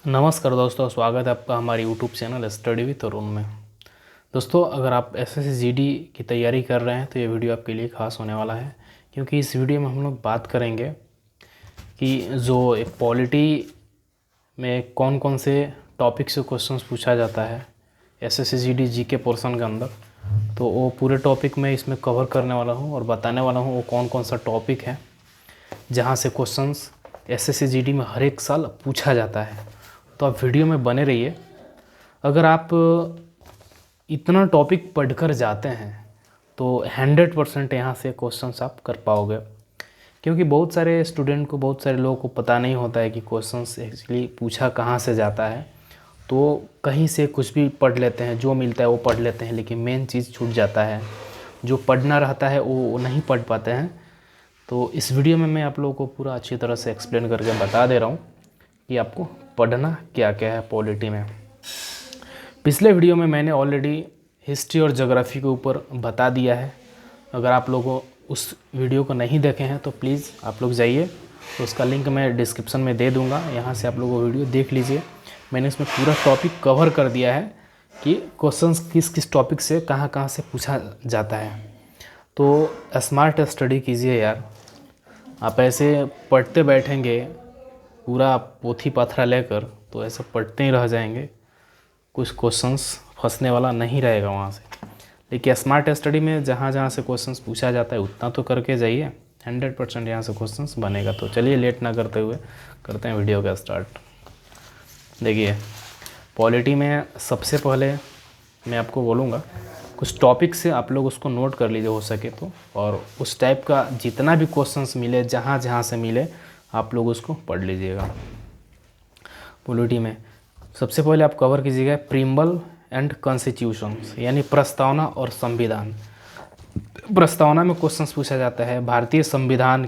नमस्कार दोस्तों, स्वागत है आपका हमारे यूट्यूब चैनल स्टडी विद तरुण में। दोस्तों, अगर आप एसएससी जीडी की तैयारी कर रहे हैं तो ये वीडियो आपके लिए खास होने वाला है, क्योंकि इस वीडियो में हम लोग बात करेंगे कि जो एक पॉलिटी में कौन कौन से टॉपिक से क्वेश्चंस पूछा जाता है एसएससी जीडी जीके पोर्शन के अंदर। तो वो पूरे टॉपिक में इसमें कवर करने वाला हूँ और बताने वाला हूँ वो कौन कौन सा टॉपिक है जहाँ से क्वेश्चंस एसएससी जीडी में हर एक साल पूछा जाता है। तो आप वीडियो में बने रहिए। अगर आप इतना टॉपिक पढ़कर जाते हैं तो 100% यहाँ से क्वेश्चंस आप कर पाओगे, क्योंकि बहुत सारे स्टूडेंट को, बहुत सारे लोगों को पता नहीं होता है कि क्वेश्चंस एक्चुअली पूछा कहाँ से जाता है। तो कहीं से कुछ भी पढ़ लेते हैं, जो मिलता है वो पढ़ लेते हैं, लेकिन मेन चीज़ छूट जाता है। जो पढ़ना रहता है वो नहीं पढ़ पाते हैं। तो इस वीडियो में मैं आप लोगों को पूरा अच्छी तरह से एक्सप्लेन करके बता दे रहा हूँ कि आपको पढ़ना क्या क्या है पॉलिटी में। पिछले वीडियो में मैंने ऑलरेडी हिस्ट्री और ज्योग्राफी के ऊपर बता दिया है। अगर आप लोगों उस वीडियो को नहीं देखे हैं तो प्लीज़ आप लोग जाइए, तो उसका लिंक मैं डिस्क्रिप्शन में दे दूंगा, यहाँ से आप लोग वो वीडियो देख लीजिए। मैंने इसमें पूरा टॉपिक कवर कर दिया है कि क्वेश्चंस किस किस टॉपिक से कहाँ कहाँ से पूछा जाता है। तो स्मार्ट स्टडी कीजिए यार। आप ऐसे पढ़ते बैठेंगे पूरा पोथी पथरा लेकर तो ऐसा पढ़ते ही रह जाएंगे, कुछ क्वेश्चंस फंसने वाला नहीं रहेगा वहाँ से। लेकिन स्मार्ट स्टडी में जहाँ जहाँ से क्वेश्चंस पूछा जाता है उतना तो करके जाइए, 100% यहाँ से क्वेश्चंस बनेगा। तो चलिए लेट ना करते हुए करते हैं वीडियो का स्टार्ट। देखिए, पॉलिटी में सबसे पहले मैं आपको बोलूँगा कुछ टॉपिक से आप लोग उसको नोट कर लीजिए हो सके तो, और उस टाइप का जितना भी क्वेश्चंस मिले, जहाँ जहाँ से मिले आप लोग उसको पढ़ लीजिएगा। पॉलिटी में सबसे पहले आप कवर कीजिएगा प्रीम्बल एंड कॉन्स्टिट्यूशंस, यानी प्रस्तावना और संविधान। प्रस्तावना में क्वेश्चंस पूछा जाता है भारतीय संविधान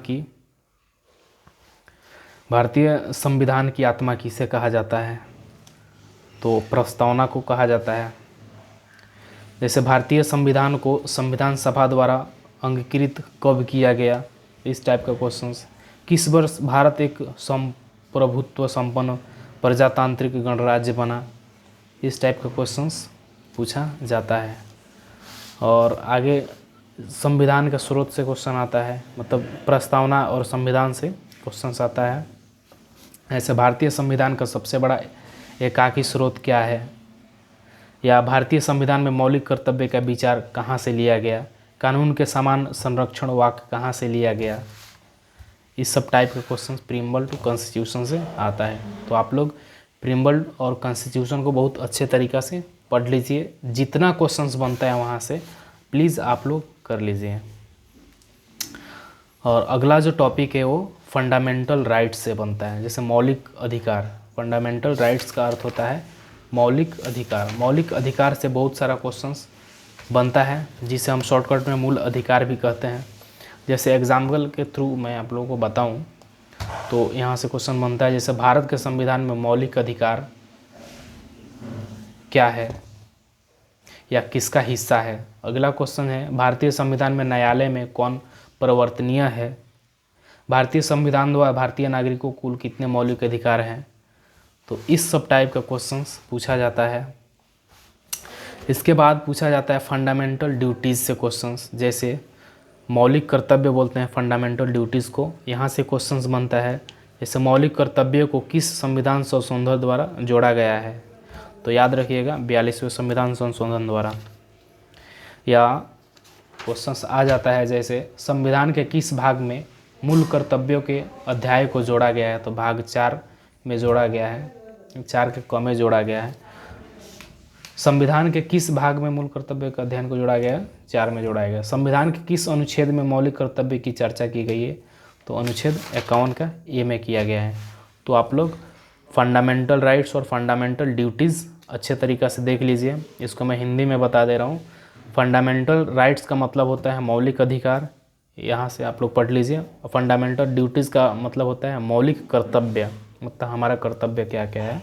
की आत्मा किसे कहा जाता है, तो प्रस्तावना को कहा जाता है। जैसे भारतीय संविधान को संविधान सभा द्वारा अंगीकृत कब किया गया, इस टाइप का क्वेश्चंस। किस वर्ष भारत एक संप्रभुत्व संपन्न प्रजातांत्रिक गणराज्य बना, इस टाइप का क्वेश्चंस पूछा जाता है। और आगे संविधान का स्रोत से क्वेश्चन आता है, मतलब प्रस्तावना और संविधान से क्वेश्चंस आता है। ऐसे भारतीय संविधान का सबसे बड़ा एकाकी स्रोत क्या है, या भारतीय संविधान में मौलिक कर्तव्य का विचार कहाँ से लिया गया, कानून के समान संरक्षण वाक्य कहाँ से लिया गया। इस सब टाइप के क्वेश्चंस प्रीम्बल टू कॉन्स्टिट्यूशन से आता है। तो आप लोग प्रीम्बल और कॉन्स्टिट्यूशन को बहुत अच्छे तरीक़ा से पढ़ लीजिए। जितना क्वेश्चंस बनता है वहाँ से प्लीज़ आप लोग कर लीजिए। और अगला जो टॉपिक है वो फंडामेंटल राइट्स से बनता है। जैसे मौलिक अधिकार, फंडामेंटल राइट्स का अर्थ होता है मौलिक अधिकार। मौलिक अधिकार से बहुत सारा क्वेश्चंस बनता है, जिसे हम शॉर्टकट में मूल अधिकार भी कहते हैं। जैसे एग्जाम्पल के थ्रू मैं आप लोगों को बताऊं तो यहाँ से क्वेश्चन बनता है, जैसे भारत के संविधान में मौलिक अधिकार क्या है या किसका हिस्सा है। अगला क्वेश्चन है भारतीय संविधान में न्यायालय में कौन परिवर्तनीय है। भारतीय संविधान द्वारा भारतीय नागरिकों को कुल कितने मौलिक अधिकार हैं। तो इस सब टाइप का क्वेश्चंस पूछा जाता है। इसके बाद पूछा जाता है फंडामेंटल ड्यूटीज़ से क्वेश्चंस। जैसे मौलिक कर्तव्य बोलते हैं फंडामेंटल ड्यूटीज़ को, यहाँ से क्वेश्चंस बनता है। जैसे मौलिक कर्तव्य को किस संविधान संशोधन द्वारा जोड़ा गया है, तो याद रखिएगा 42वें संविधान संशोधन द्वारा। या क्वेश्चंस आ जाता है जैसे संविधान के किस भाग में मूल कर्तव्यों के अध्याय को जोड़ा गया है, तो भाग 4 में जोड़ा गया है, 4 के क में जोड़ा गया है। संविधान के किस भाग में मूल कर्तव्य का अध्ययन को जोड़ा गया है, 4 में जोड़ा गया। संविधान के किस अनुच्छेद में मौलिक कर्तव्य की चर्चा की गई है, तो अनुच्छेद 51 का ए में किया गया है। तो आप लोग फंडामेंटल राइट्स और फंडामेंटल ड्यूटीज़ अच्छे तरीक़ा से देख लीजिए। इसको मैं हिंदी में बता दे रहा हूँ। फंडामेंटल राइट्स का मतलब होता है मौलिक अधिकार, यहाँ से आप लोग पढ़ लीजिए। फंडामेंटल ड्यूटीज़ का मतलब होता है मौलिक कर्तव्य, मतलब हमारा कर्तव्य क्या क्या है।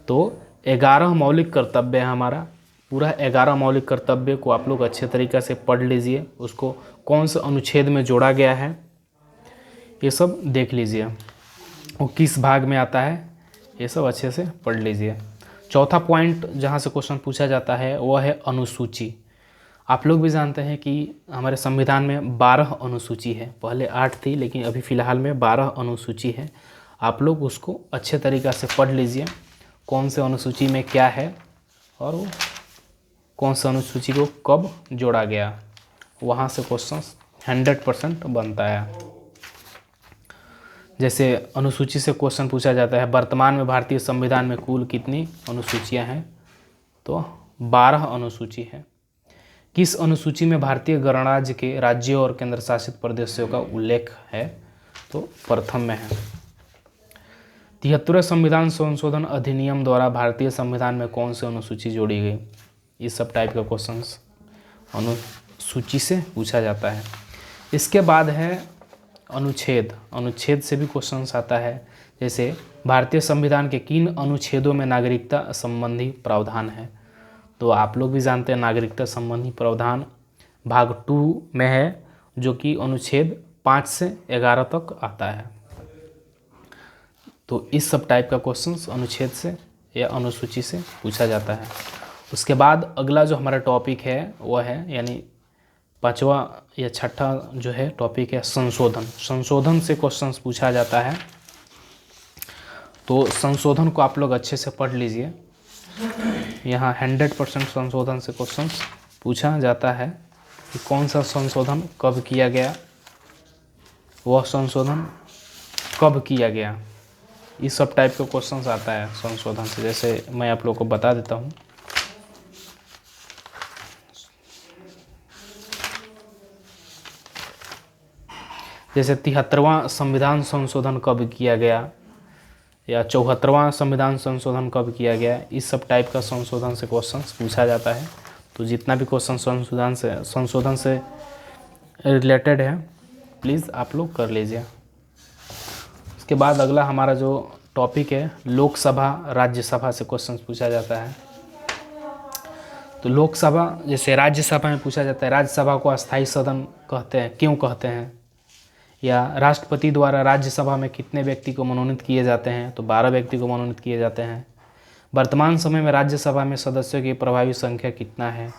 तो 11 मौलिक कर्तव्य है हमारा। पूरा 11 मौलिक कर्तव्य को आप लोग अच्छे तरीक़े से पढ़ लीजिए। उसको कौन से अनुच्छेद में जोड़ा गया है ये सब देख लीजिए। वो किस भाग में आता है ये सब अच्छे से पढ़ लीजिए। चौथा पॉइंट जहाँ से क्वेश्चन पूछा जाता है वह है अनुसूची। आप लोग भी जानते हैं कि हमारे संविधान में 12 अनुसूची है, पहले 8 थी लेकिन अभी फ़िलहाल में 12 अनुसूची है। आप लोग उसको अच्छे तरीक़ा से पढ़ लीजिए, कौन से अनुसूची में क्या है और वो कौन सा अनुसूची को कब जोड़ा गया, वहाँ से क्वेश्चन 100% बनता है। जैसे अनुसूची से क्वेश्चन पूछा जाता है वर्तमान में भारतीय संविधान में कुल कितनी अनुसूचियां हैं, तो 12 अनुसूची है। किस अनुसूची में भारतीय गणराज्य के राज्यों और केंद्र शासित प्रदेशों का उल्लेख है, तो प्रथम में है। 73वें संविधान संशोधन अधिनियम द्वारा भारतीय संविधान में कौन सी अनुसूची जोड़ी गई, इस सब टाइप का क्वेश्चन अनुसूची से पूछा जाता है। इसके बाद है अनुच्छेद। अनुच्छेद से भी क्वेश्चन आता है, जैसे भारतीय संविधान के किन अनुच्छेदों में नागरिकता संबंधी प्रावधान है, तो आप लोग भी जानते हैं नागरिकता संबंधी प्रावधान भाग 2 में है, जो कि अनुच्छेद 5 से 11 तक आता है। तो इस सब टाइप का क्वेश्चन अनुच्छेद से या अनुसूची से पूछा जाता है। उसके बाद अगला जो हमारा टॉपिक है वह है, यानी 5वां या 6ठा जो है टॉपिक है संशोधन। संशोधन से क्वेश्चंस पूछा जाता है, तो संशोधन को आप लोग अच्छे से पढ़ लीजिए। यहाँ 100% संशोधन से क्वेश्चंस पूछा जाता है कि कौन सा संशोधन कब किया गया, वह संशोधन कब किया गया, इस सब टाइप के क्वेश्चंस आता है संशोधन से। जैसे मैं आप लोग को बता देता हूँ, जैसे 73वां संविधान संशोधन कब किया गया या 74वां संविधान संशोधन कब किया गया, इस सब टाइप का संशोधन से क्वेश्चन पूछा जाता है। तो जितना भी क्वेश्चन संशोधन से रिलेटेड है प्लीज़ आप लोग कर लीजिए। उसके बाद अगला हमारा जो टॉपिक है लोकसभा राज्यसभा से क्वेश्चन पूछा जाता है। तो लोकसभा जैसे राज्यसभा में पूछा जाता है, राज्यसभा को अस्थायी सदन कहते हैं, क्यों कहते हैं, या राष्ट्रपति द्वारा राज्यसभा में कितने व्यक्ति को मनोनीत किए जाते हैं, तो 12 व्यक्ति को मनोनीत किए जाते हैं। वर्तमान समय में राज्यसभा में सदस्यों की प्रभावी संख्या कितना है,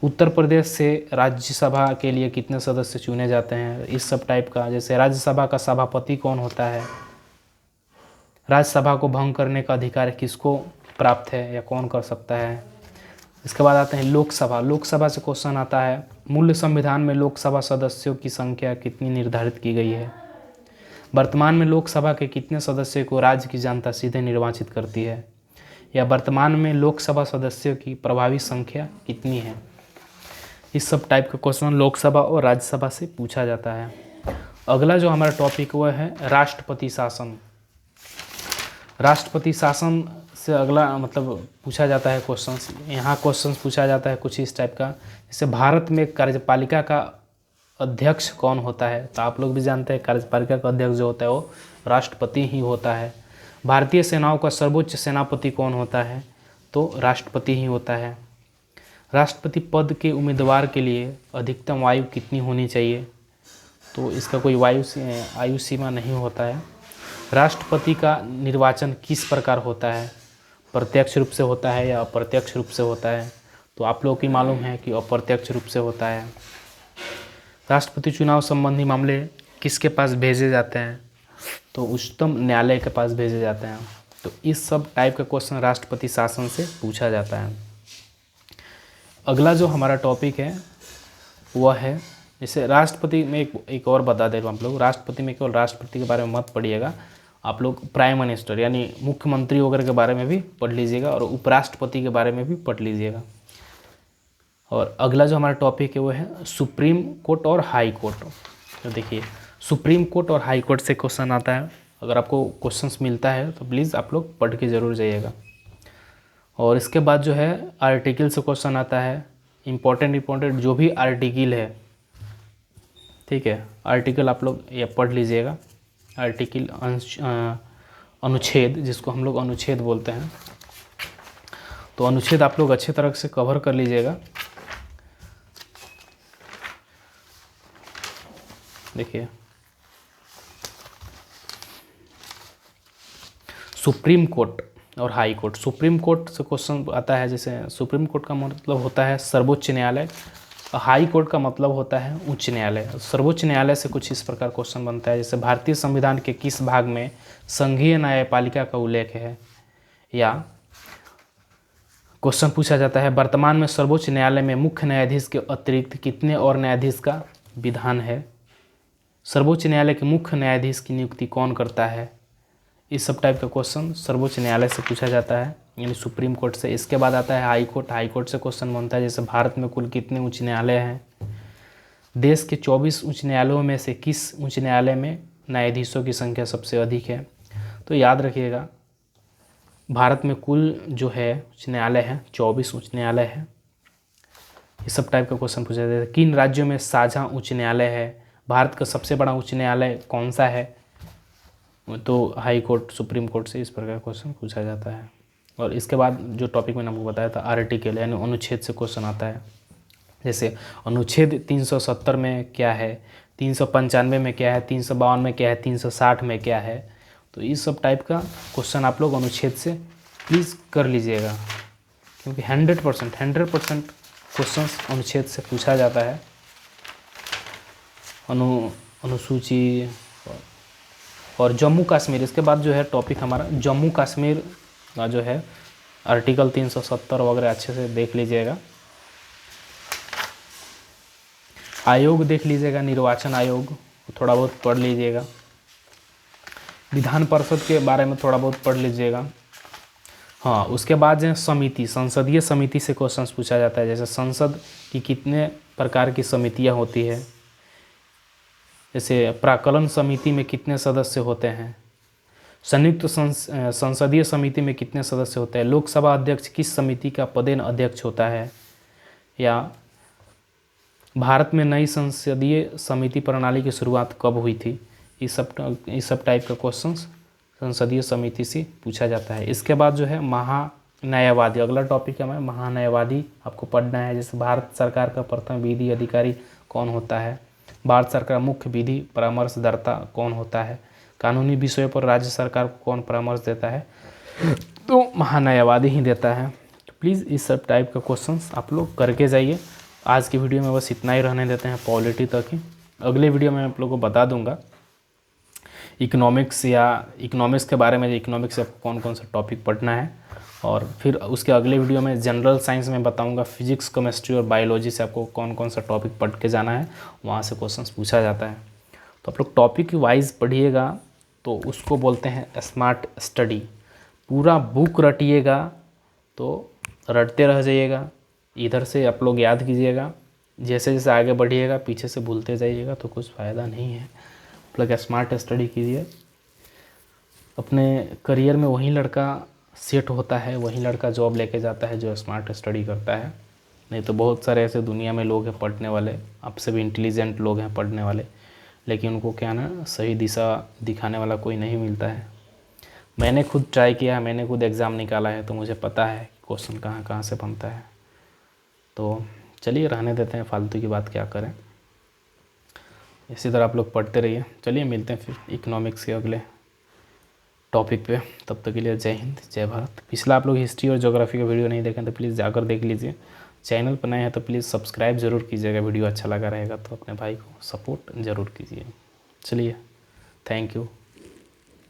उत्तर प्रदेश से राज्यसभा के लिए कितने सदस्य चुने जाते हैं, इस सब टाइप का। जैसे राज्यसभा का सभापति कौन होता है, राज्यसभा को भंग करने का अधिकार किसको प्राप्त है या कौन कर सकता है। इसके बाद आते हैं लोकसभा। लोकसभा से क्वेश्चन आता है मूल संविधान में लोकसभा सदस्यों की संख्या कितनी निर्धारित की गई है, वर्तमान में लोकसभा के कितने सदस्यों को राज्य की जनता सीधे निर्वाचित करती है, या वर्तमान में लोकसभा सदस्यों की प्रभावी संख्या कितनी है। इस सब टाइप का क्वेश्चन लोकसभा और राज्यसभा से पूछा जाता है। अगला जो हमारा टॉपिक वह है राष्ट्रपति शासन। राष्ट्रपति शासन से अगला मतलब पूछा जाता है क्वेश्चंस। यहाँ क्वेश्चंस पूछा जाता है कुछ इस टाइप का, जैसे भारत में कार्यपालिका का अध्यक्ष कौन होता है, तो आप लोग भी जानते हैं कार्यपालिका का अध्यक्ष जो होता है वो राष्ट्रपति ही होता है। भारतीय सेनाओं का सर्वोच्च सेनापति कौन होता है, तो राष्ट्रपति ही होता है। राष्ट्रपति पद के उम्मीदवार के लिए अधिकतम आयु कितनी होनी चाहिए, तो इसका कोई आयु सीमा नहीं होता है। राष्ट्रपति का निर्वाचन किस प्रकार होता है, प्रत्यक्ष रूप से होता है या अप्रत्यक्ष रूप से होता है, तो आप लोगों की मालूम है कि अप्रत्यक्ष रूप से होता है। राष्ट्रपति चुनाव संबंधी मामले किसके पास भेजे जाते हैं, तो उच्चतम न्यायालय के पास भेजे जाते हैं। तो इस सब टाइप का क्वेश्चन राष्ट्रपति शासन से पूछा जाता है। अगला जो हमारा टॉपिक है वह है, जैसे राष्ट्रपति में एक और बता दे रहा हूँ आप लोग, राष्ट्रपति में केवल राष्ट्रपति के बारे में मत पढ़िएगा, आप लोग प्राइम मिनिस्टर यानी मुख्यमंत्री वगैरह के बारे में भी पढ़ लीजिएगा और उपराष्ट्रपति के बारे में भी पढ़ लीजिएगा। और अगला जो हमारा टॉपिक है वो है सुप्रीम कोर्ट और हाई कोर्ट। तो देखिए सुप्रीम कोर्ट और हाई कोर्ट से क्वेश्चन आता है, अगर आपको क्वेश्चंस मिलता है तो प्लीज़ आप लोग पढ़ के ज़रूर जाइएगा। और इसके बाद जो है आर्टिकल से क्वेश्चन आता है, इम्पोर्टेंट जो भी आर्टिकल है, ठीक है, आर्टिकल आप लोग ये पढ़ लीजिएगा। आर्टिकल अनुच्छेद, जिसको हम लोग अनुच्छेद बोलते हैं, तो अनुच्छेद आप लोग अच्छे तरह से कवर कर लीजिएगा। देखिए सुप्रीम कोर्ट और हाई कोर्ट। सुप्रीम कोर्ट से क्वेश्चन आता है, जैसे सुप्रीम कोर्ट का मतलब होता है सर्वोच्च न्यायालय, हाई कोर्ट का मतलब होता है उच्च न्यायालय। सर्वोच्च न्यायालय से कुछ इस प्रकार क्वेश्चन बनता है, जैसे भारतीय संविधान के किस भाग में संघीय न्यायपालिका का उल्लेख है, या क्वेश्चन पूछा जाता है वर्तमान में सर्वोच्च न्यायालय में मुख्य न्यायाधीश के अतिरिक्त कितने और न्यायाधीश का विधान है, सर्वोच्च न्यायालय के मुख्य न्यायाधीश की नियुक्ति कौन करता है। इस सब टाइप का क्वेश्चन सर्वोच्च न्यायालय से पूछा जाता है, यानी सुप्रीम कोर्ट से। इसके बाद आता है हाई कोर्ट। हाई कोर्ट से क्वेश्चन बनता है जैसे भारत में कुल कितने उच्च न्यायालय हैं, देश के 24 उच्च न्यायालयों में से किस उच्च न्यायालय में न्यायाधीशों की संख्या सबसे अधिक है। तो याद रखिएगा भारत में कुल जो है उच्च न्यायालय है 24 उच्च न्यायालय है। ये सब टाइप का क्वेश्चन पूछा जाता है। किन राज्यों में साझा उच्च न्यायालय है, भारत का सबसे बड़ा उच्च न्यायालय कौन सा है, तो हाई कोर्ट सुप्रीम कोर्ट से इस प्रकार क्वेश्चन पूछा जाता है। और इसके बाद जो टॉपिक मैंने आपको बताया था आर्टिकल यानी अनुच्छेद से क्वेश्चन आता है, जैसे अनुच्छेद 370 में क्या है, 395 में क्या है, 352 में क्या है, 360 में क्या है। तो इस सब टाइप का क्वेश्चन आप लोग अनुच्छेद से प्लीज़ कर लीजिएगा, क्योंकि 100% क्वेश्चन अनुच्छेद से पूछा जाता है। अनुसूची और जम्मू कश्मीर, इसके बाद जो है टॉपिक हमारा जम्मू कश्मीर का जो है आर्टिकल 370 वगैरह अच्छे से देख लीजिएगा। आयोग देख लीजिएगा, निर्वाचन आयोग थोड़ा बहुत पढ़ लीजिएगा, विधान परिषद के बारे में थोड़ा बहुत पढ़ लीजिएगा। हाँ, उसके बाद जो समिति, संसदीय समिति से क्वेश्चंस पूछा जाता है, जैसे संसद की कितने प्रकार की समितियाँ होती है, जैसे प्राक्कलन समिति में कितने सदस्य होते हैं, संयुक्त संसदीय समिति में कितने सदस्य होते हैं, लोकसभा अध्यक्ष किस समिति का पदेन अध्यक्ष होता है, या भारत में नई संसदीय समिति प्रणाली की शुरुआत कब हुई थी। इस सब टाइप का क्वेश्चंस संसदीय समिति से पूछा जाता है। इसके बाद जो है महान्यायवादी, अगला टॉपिक है महान्यायवादी आपको पढ़ना है। जैसे भारत सरकार का प्रथम विधि अधिकारी कौन होता है, भारत सरकार मुख्य विधि परामर्शदाता कौन होता है, कानूनी विषयों पर राज्य सरकार को कौन परामर्श देता है, तो महान्यायवादी ही देता है। तो प्लीज़ इस सब टाइप का क्वेश्चंस आप लोग करके जाइए। आज की वीडियो में बस इतना ही रहने देते हैं, पॉलिटी तक ही। अगले वीडियो में आप लोगों को बता दूंगा इकोनॉमिक्स के बारे में, इकोनॉमिक्स से कौन कौन सा टॉपिक पढ़ना है, और फिर उसके अगले वीडियो में जनरल साइंस में बताऊंगा फिजिक्स, केमिस्ट्री और बायोलॉजी से आपको कौन कौन सा टॉपिक पढ़ के जाना है, वहाँ से क्वेश्चंस पूछा जाता है। तो आप लोग टॉपिक वाइज पढ़िएगा, तो उसको बोलते हैं स्मार्ट स्टडी। पूरा बुक रटिएगा तो रटते रह जाइएगा, इधर से आप लोग याद कीजिएगा, जैसे जैसे आगे बढ़िएगा पीछे से भूलते जाइएगा तो कुछ फ़ायदा नहीं है। आप लोग स्मार्ट स्टडी कीजिए। अपने करियर में वही लड़का सेट होता है, वही लड़का जॉब लेके जाता है जो स्मार्ट स्टडी करता है। नहीं तो बहुत सारे ऐसे दुनिया में लोग हैं पढ़ने वाले, आपसे भी इंटेलिजेंट लोग हैं पढ़ने वाले, लेकिन उनको क्या ना सही दिशा दिखाने वाला कोई नहीं मिलता है। मैंने खुद ट्राई किया, मैंने खुद एग्ज़ाम निकाला है, तो मुझे पता है क्वेश्चन कहाँ कहाँ से बनता है। तो चलिए रहने देते हैं, फालतू की बात क्या करें। इसी तरह आप लोग पढ़ते रहिए। चलिए मिलते हैं फिर इकोनॉमिक्स के अगले टॉपिक पे। तब तक के लिए जय हिंद, जय भारत। पिछला आप लोग हिस्ट्री और ज्योग्राफी का वीडियो नहीं देखें तो प्लीज़ जाकर देख लीजिए। चैनल पर नए हैं तो प्लीज़ सब्सक्राइब ज़रूर कीजिएगा। वीडियो अच्छा लगा रहेगा तो अपने भाई को सपोर्ट ज़रूर कीजिए। चलिए, थैंक यू।